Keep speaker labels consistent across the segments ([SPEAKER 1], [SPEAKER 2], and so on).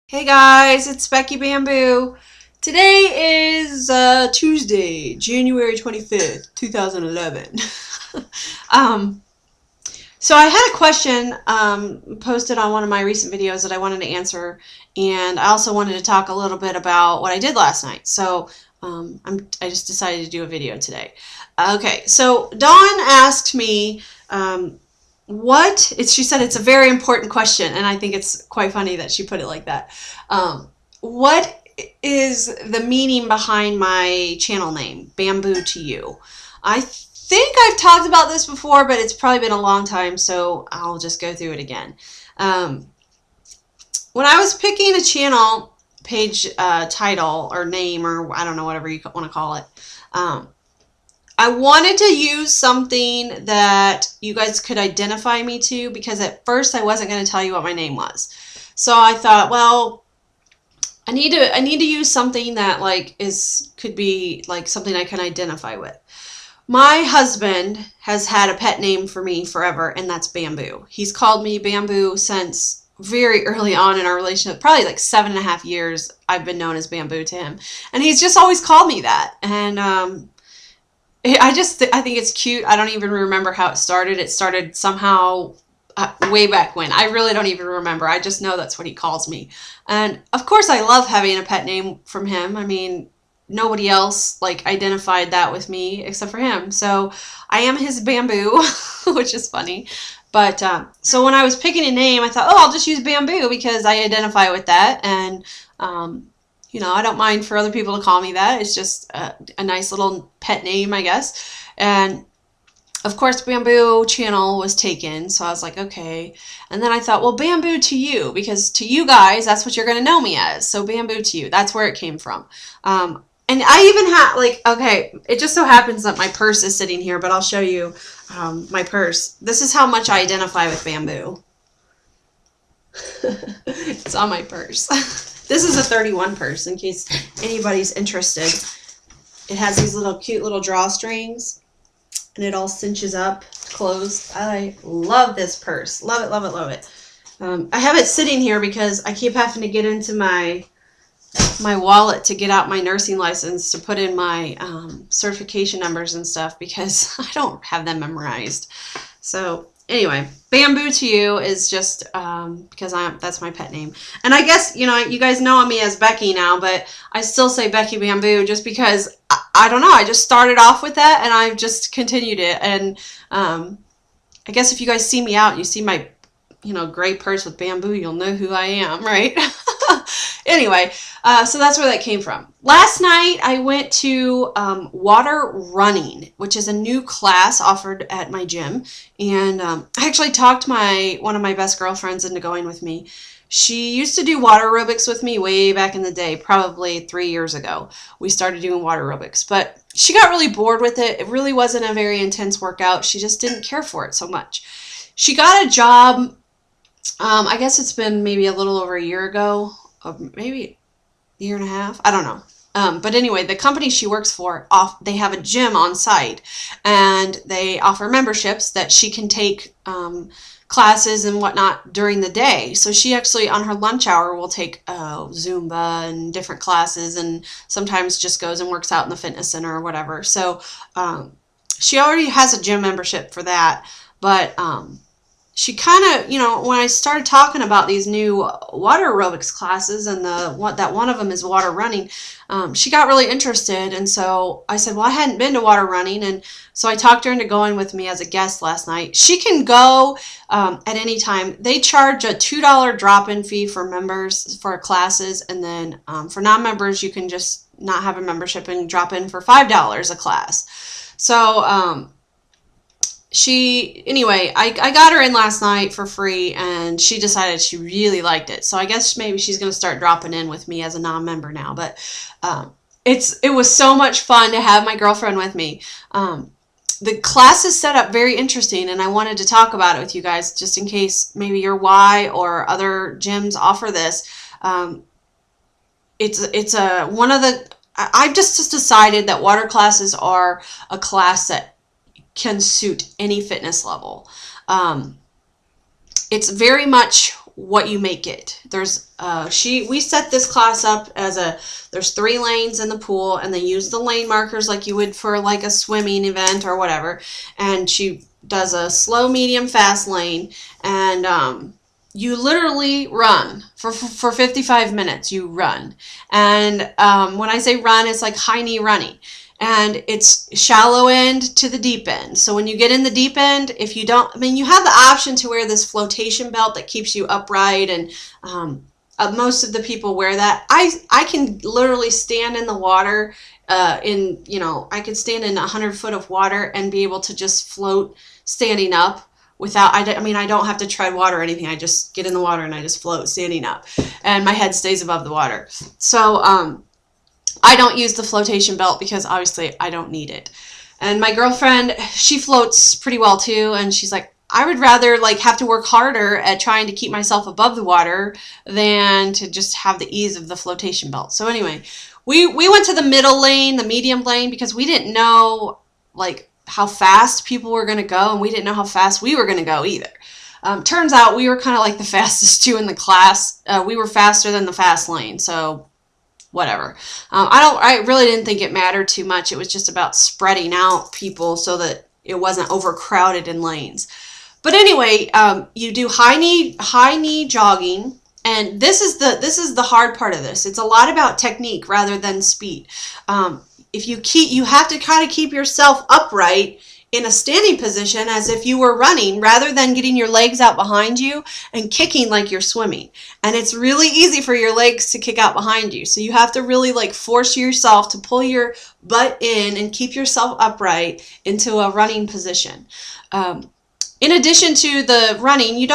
[SPEAKER 1] Hey guys, it's Becky Bamboo. Today is Tuesday, January 25th, 2011. um, so I had a question posted on one of my recent videos that I wanted to answer, and I also wanted to talk a little bit about what I did last night. So I just decided to do a video today. Okay, so Dawn asked me she said it's a very important question, and I think it's quite funny that she put it like that. What is the meaning behind my channel name, Bamboo to You? I think I've talked about this before, but it's probably been a long time, so I'll just go through it again. When I was picking a channel page title or name, or I don't know, whatever you want to call it, I wanted to use something that you guys could identify me to, because at first I wasn't going to tell you what my name was. So I thought, well, I need to use something that could be like something I can identify with. My husband has had a pet name for me forever, and that's Bamboo. He's called me Bamboo since very early on in our relationship, probably like 7.5 years I've been known as Bamboo to him. And he's just always called me that. And I think it's cute. I don't even remember how it started. It started somehow way back when. I really don't even remember. I just know that's what he calls me. And of course I love having a pet name from him. I mean, nobody else identified that with me except for him. So I am his Bamboo, which is funny. But so when I was picking a name, I thought, oh, I'll just use Bamboo because I identify with that. And I don't mind for other people to call me that. It's just a nice little pet name, I guess. And of course, Bamboo channel was taken, so I was like, okay. And then I thought, well, Bamboo to You, because to you guys, that's what you're going to know me as. So Bamboo to You, that's where it came from. And I even have, okay, it just so happens that my purse is sitting here, but I'll show you my purse. This is how much I identify with Bamboo. It's on my purse. This is a 31 purse, in case anybody's interested. It has these cute little drawstrings, and it all cinches up, closed. I love this purse. Love it, love it, love it. I have it sitting here because I keep having to get into my wallet to get out my nursing license to put in my certification numbers and stuff, because I don't have them memorized. So anyway, Bamboo to You is just because that's my pet name. And I guess, you guys know me as Becky now, but I still say Becky Bamboo just because, I don't know, I just started off with that and I've just continued it. And I guess if you guys see me out and you see my, gray purse with Bamboo, you'll know who I am, right? Anyway, so that's where that came from. Last night I went to water running, which is a new class offered at my gym. And I actually talked one of my best girlfriends into going with me. She used to do water aerobics with me way back in the day, probably 3 years ago. We started doing water aerobics, but she got really bored with it. It really wasn't a very intense workout. She just didn't care for it so much. She got a job, I guess it's been maybe a little over a year ago, maybe a year and a half. I don't know. But anyway, the company she works for, they have a gym on site, and they offer memberships that she can take classes and whatnot during the day. So she actually, on her lunch hour, will take Zumba and different classes, and sometimes just goes and works out in the fitness center or whatever. So she already has a gym membership for that, but she kind of, when I started talking about these new water aerobics classes, and that one of them is water running, she got really interested. And so I said, well, I hadn't been to water running. And so I talked her into going with me as a guest last night. She can go at any time. They charge a $2 drop-in fee for members for classes. And then for non-members, you can just not have a membership and drop in for $5 a class. So, anyway, I got her in last night for free, and she decided she really liked it. So I guess maybe she's going to start dropping in with me as a non-member now. But it was so much fun to have my girlfriend with me. The class is set up very interesting, and I wanted to talk about it with you guys just in case maybe your Y or other gyms offer this. I've just decided that water classes are a class that can suit any fitness level. It's very much what you make it. We set this class up as there's 3 lanes in the pool, and they use the lane markers like you would for like a swimming event or whatever. And she does a slow, medium, fast lane, and you literally run for 55 minutes. You run, and when I say run, it's like high knee running. And it's shallow end to the deep end. So when you get in the deep end, if you don't, I mean, you have the option to wear this flotation belt that keeps you upright, and most of the people wear that. I can literally stand in the water I could stand in 100 foot of water and be able to just float standing up without, I don't have to tread water or anything. I just get in the water and I just float standing up, and my head stays above the water. So, I don't use the flotation belt because obviously I don't need it. And my girlfriend, she floats pretty well too. And she's like, I would rather like have to work harder at trying to keep myself above the water than to just have the ease of the flotation belt. So anyway, we went to the middle lane, the medium lane, because we didn't know like how fast people were going to go, and we didn't know how fast we were going to go either. Turns out we were kind of like the fastest two in the class. We were faster than the fast lane. So whatever. I really didn't think it mattered too much. It was just about spreading out people so that it wasn't overcrowded in lanes. But anyway, you do high knee jogging, and this is the hard part of this. It's a lot about technique rather than speed. You have to kind of keep yourself upright in a standing position as if you were running, rather than getting your legs out behind you and kicking like you're swimming. And it's really easy for your legs to kick out behind you. So you have to really like force yourself to pull your butt in and keep yourself upright into a running position. In addition to the running, we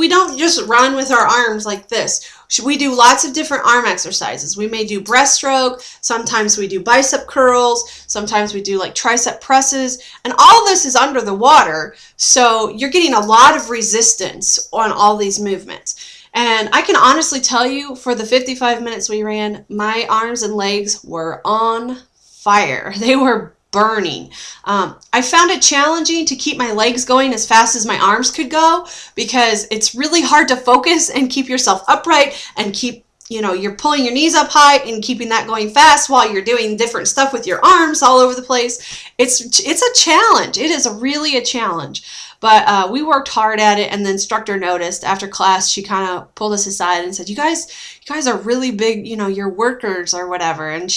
[SPEAKER 1] don't just run with our arms like this. We do lots of different arm exercises. We may do breaststroke. Sometimes we do bicep curls. Sometimes we do like tricep presses. And all this is under the water. So you're getting a lot of resistance on all these movements. And I can honestly tell you, for the 55 minutes we ran, my arms and legs were on fire. They were burning. I found it challenging to keep my legs going as fast as my arms could go, because it's really hard to focus and keep yourself upright and keep, you're pulling your knees up high and keeping that going fast while you're doing different stuff with your arms all over the place. It's a challenge. It is really a challenge. But we worked hard at it, and the instructor noticed after class. She kind of pulled us aside and said, you guys are really big, you're workers or whatever. And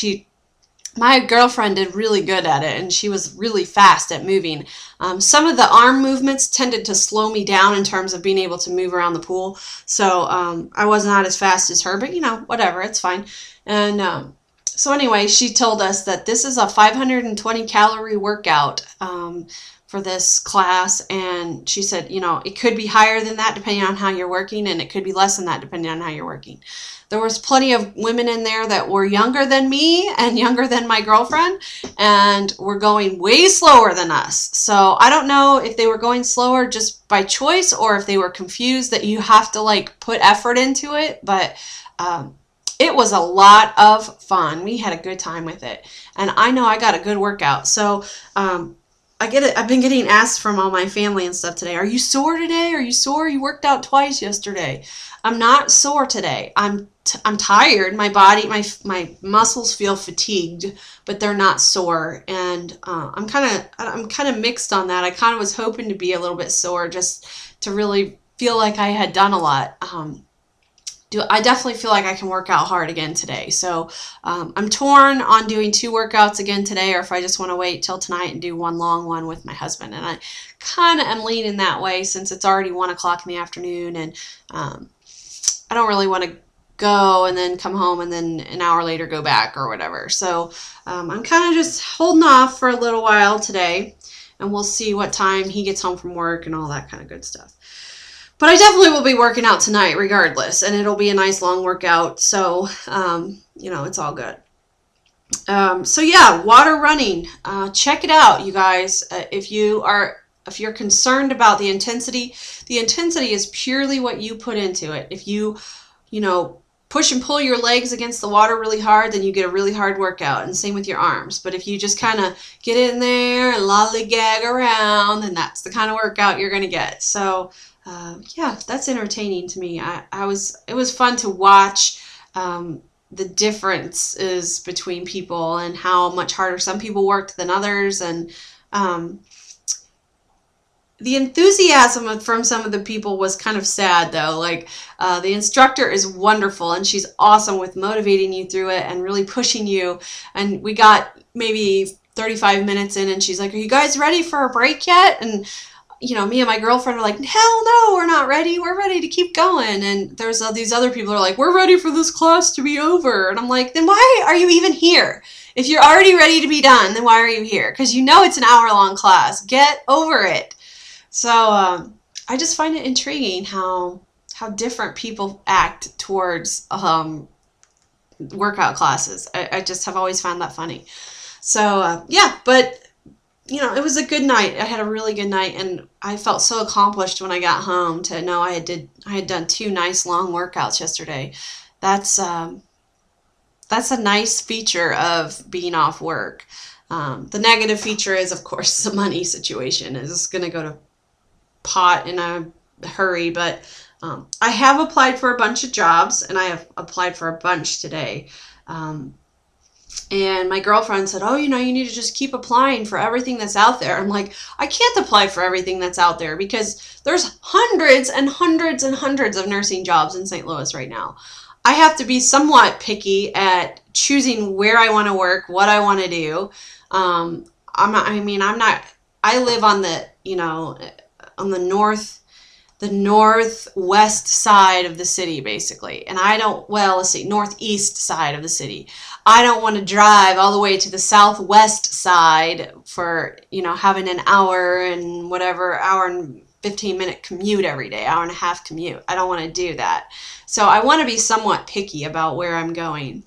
[SPEAKER 1] my girlfriend did really good at it, and she was really fast at moving. Some of the arm movements tended to slow me down in terms of being able to move around the pool. So I was not as fast as her, but whatever, it's fine. And so anyway, she told us that this is a 520 calorie workout for this class. And she said, it could be higher than that depending on how you're working, and it could be less than that depending on how you're working. There was plenty of women in there that were younger than me and younger than my girlfriend, and were going way slower than us. So I don't know if they were going slower just by choice, or if they were confused that you have to like put effort into it. But it was a lot of fun. We had a good time with it, and I know I got a good workout. So I've been getting asked from all my family and stuff today, are you sore today? Are you sore? You worked out twice yesterday. I'm not sore today. I'm tired. My body, my muscles feel fatigued, but they're not sore. And I'm kind of mixed on that. I kind of was hoping to be a little bit sore, just to really feel like I had done a lot. I definitely feel like I can work out hard again today. So I'm torn on doing 2 workouts again today, or if I just want to wait till tonight and do one long one with my husband. And I kind of am leaning that way, since it's already 1 o'clock in the afternoon, and I don't really want to go and then come home and then an hour later go back or whatever. So I'm kind of just holding off for a little while today, and we'll see what time he gets home from work and all that kind of good stuff. But I definitely will be working out tonight regardless, and it'll be a nice long workout. So, it's all good. So yeah, water running. Check it out, you guys. If you're concerned about the intensity is purely what you put into it. If you push and pull your legs against the water really hard, then you get a really hard workout, and same with your arms. But if you just kind of get in there and lollygag around, then that's the kind of workout you're going to get. So yeah, that's entertaining to me. It was fun to watch the differences between people and how much harder some people worked than others, and um, the enthusiasm from some of the people was kind of sad though. Like the instructor is wonderful and she's awesome with motivating you through it and really pushing you. And we got maybe 35 minutes in and she's like, "Are you guys ready for a break yet?" And you know, me and my girlfriend are like, "Hell no, we're not ready. We're ready to keep going." And there's these other people who are like, "We're ready for this class to be over." And I'm like, then why are you even here? If you're already ready to be done, then why are you here? Because you know it's an hour-long class. Get over it. So I just find it intriguing how different people act towards workout classes. I just have always found that funny. So yeah, but you know, it was a good night. I had a really good night, and I felt so accomplished when I got home to know I had done 2 nice long workouts yesterday. That's a nice feature of being off work. The negative feature is, of course, the money situation is going to go to pot in a hurry, but I have applied for a bunch of jobs, and I have applied for a bunch today. And my girlfriend said, "Oh, you know, you need to just keep applying for everything that's out there." I'm like, I can't apply for everything that's out there because there's hundreds and hundreds and hundreds of nursing jobs in St. Louis right now. I have to be somewhat picky at choosing where I want to work, what I want to do. I live on the, you know, on the northwest side of the city, basically. And let's see, northeast side of the city. I don't want to drive all the way to the southwest side for, you know, having an hour and 15-minute commute every day, hour and a half commute. I don't want to do that. So I want to be somewhat picky about where I'm going.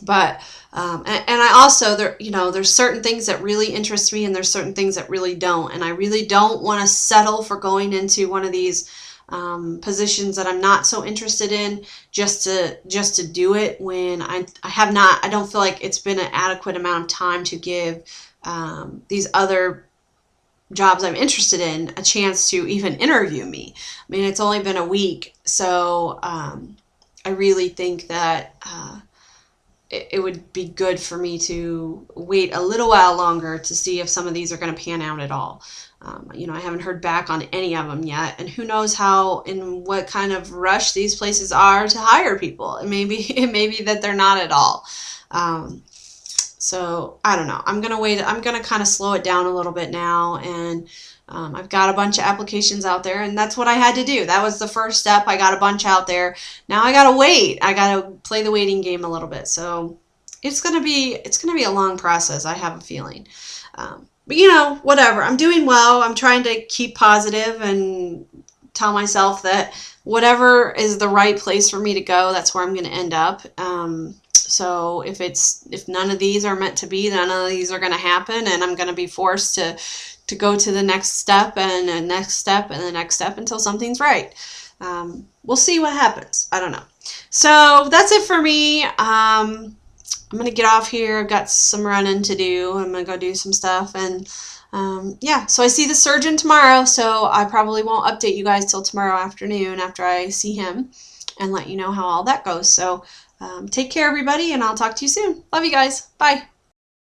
[SPEAKER 1] But and I also, there's certain things that really interest me and there's certain things that really don't. And I really don't want to settle for going into one of these positions that I'm not so interested in just to do it when I don't feel like it's been an adequate amount of time to give these other jobs I'm interested in a chance to even interview me. I mean, it's only been a week, so I really think that it would be good for me to wait a little while longer to see if some of these are going to pan out at all. I haven't heard back on any of them yet, and who knows in what kind of rush these places are to hire people. It may be that they're not at all. So I don't know. I'm going to wait. I'm going to kind of slow it down a little bit now, and I've got a bunch of applications out there, and that's what I had to do. That was the first step. I got a bunch out there. Now I got to wait. I got to play the waiting game a little bit. So it's going to be a long process, I have a feeling. But whatever. I'm doing well. I'm trying to keep positive and tell myself that whatever is the right place for me to go, that's where I'm going to end up. So if none of these are meant to be, none of these are going to happen, and I'm going to be forced to go to the next step and the next step and the next step until something's right. We'll see what happens. I don't know. So that's it for me. I'm going to get off here. I've got some running to do. I'm going to go do some stuff. And so I see the surgeon tomorrow, so I probably won't update you guys till tomorrow afternoon after I see him and let you know how all that goes. So take care, everybody, and I'll talk to you soon. Love you guys. Bye.